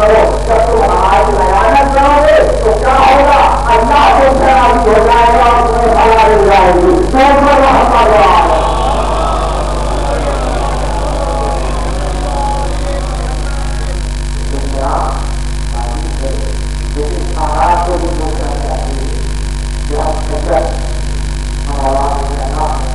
کرو. جب تم آج بیانت کرو گے تو کیا ہوگا؟ اللہ کو خیال ہو جائے گا، اس میں بھلا مل جائے گی. لیکن آج کو بھی سوچنا چاہیے کہ ہم شکر ہمارا کہنا ہے،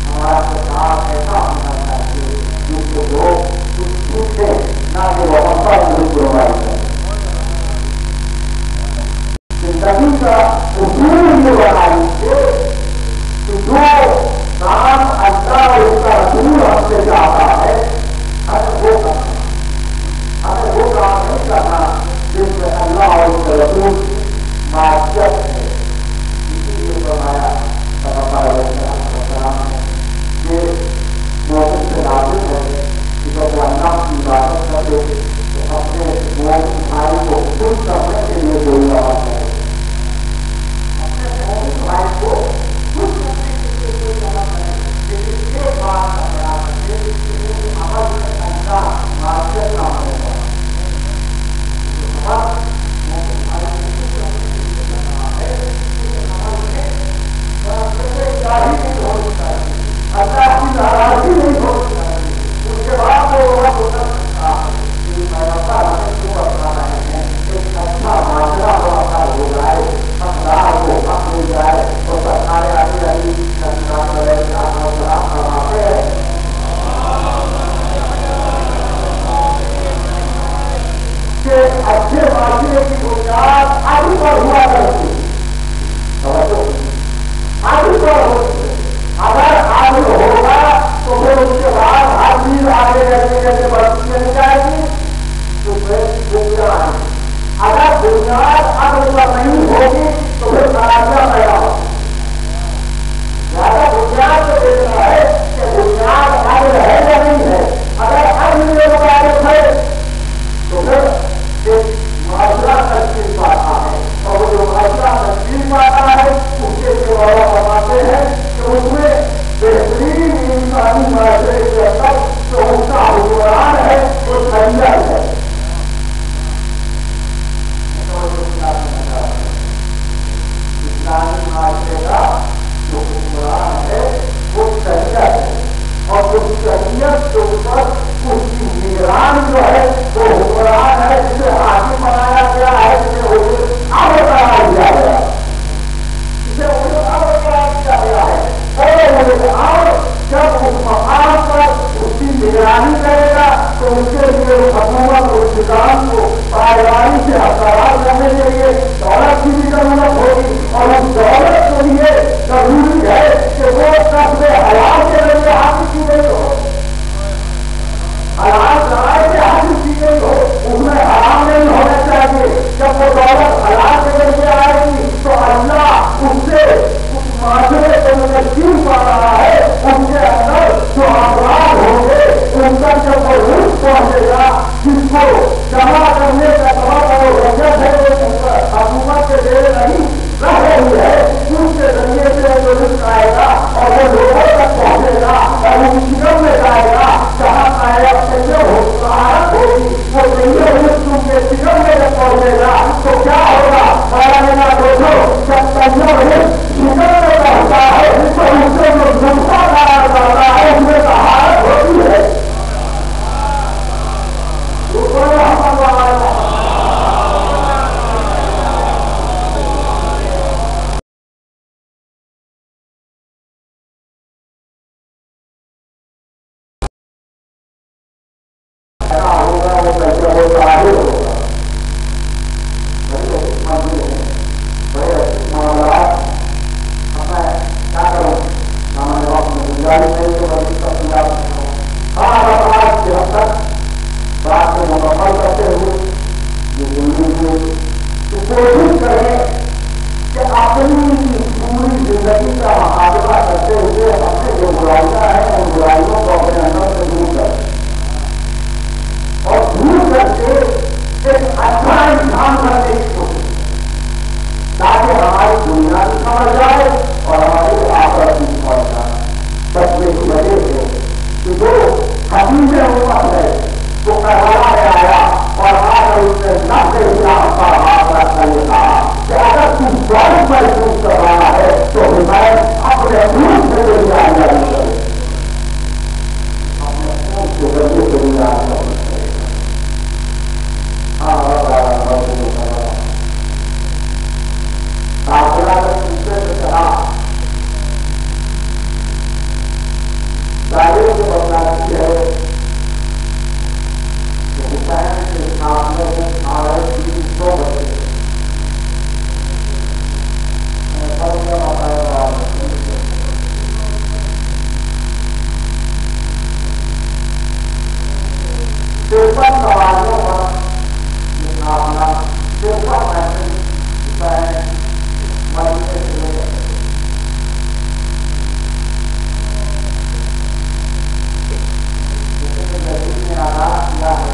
ہمارا کردار ایسا ہونا چاہیے جس سے لوگ کچھ سیکھیں، نہ کہ وہ اپنا پرووائی کریں. زندگی کا اصول یہ بنائیے کہ جو کام اللہ اور اس کا رسول ہم سے چاہتا ہے ہمیں وہ کرنا، ہمیں وہ کام نہیں کرنا جس میں اللہ اور اس کا رسول معصیت ہے. اسی لیے فرمایا کہ مومن سے لازم ہے کہ جب وہ اللہ کی عبادت کرے تو اپنے مومن بھائی کو خوش کرنے کے لیے کوئی بات کرے، اپنے مومن بھائی کو خوش کرنے کے لیے کوئی بات کرے. لیکن یہ بات کا خیال رکھے کہ وہ عمل میں اللہ معصیت نہ ہوگا. مومن بھائی کو خوش کرنے کے لیے کرنا ہے، اس عمل میں نہیں ہونی چاہیے، اللہ کی ناراضی نہیں ہونی چاہیے. اس کے بعد وہ رب کر سکتا ہے کہ پیغمبر ہمیں کیوں اپنا رہے ہیں، ایک اچھا معاشرہ ہو جائے، اقدار کو حق مل جائے. اور سرکار علی فرماتے ہیں کہ اچھے معاشرے کی بنیاد آگے پر ہوا کرتی ہے. آگے پر ہوتی ہے. اگر آگے ہوگا تو پھر اس کے بعد ہر چیز آگے جیسے جیسے بڑھتی چلی جائے گی تو پھر بنیاد. اگر بنیاد آگے پر نہیں ہوگی تو پھر خرابیاں پیدا ہوگی. زیادہ بنیاد سے دیکھنا ہے کہ بنیاد آگے ہے یا نہیں ہے. اگر ہر چیزوں کو آگے ہے تو پھر ایک معاشرہ تشکیل پاتا ہے، اور وہ جو معاشرہ تشکیل پاتا ہے اس کے بابا فرماتے ہیں کہ اس میں بہترین انسانی معاشرے کے اندر جو اس کا حکمران ہے وہ سنجر ہے. اسلامی پر دودھ کا رہا ہے تو حمایت اپنے دودھ سے ضرور آ جانی کرے، اپنے خون کے ذریعے ضرور آ جانی کرے۔ ہاں داخلہ میں دوسرے سے کہا دائرے کو بتاتی ہے کہ حسین کے سامنے آئے 300 بچے صرفت سواریوں پر مقابلہ صرفت محفل حسین مدینے سے لے گئے۔ آزاد کیا ہے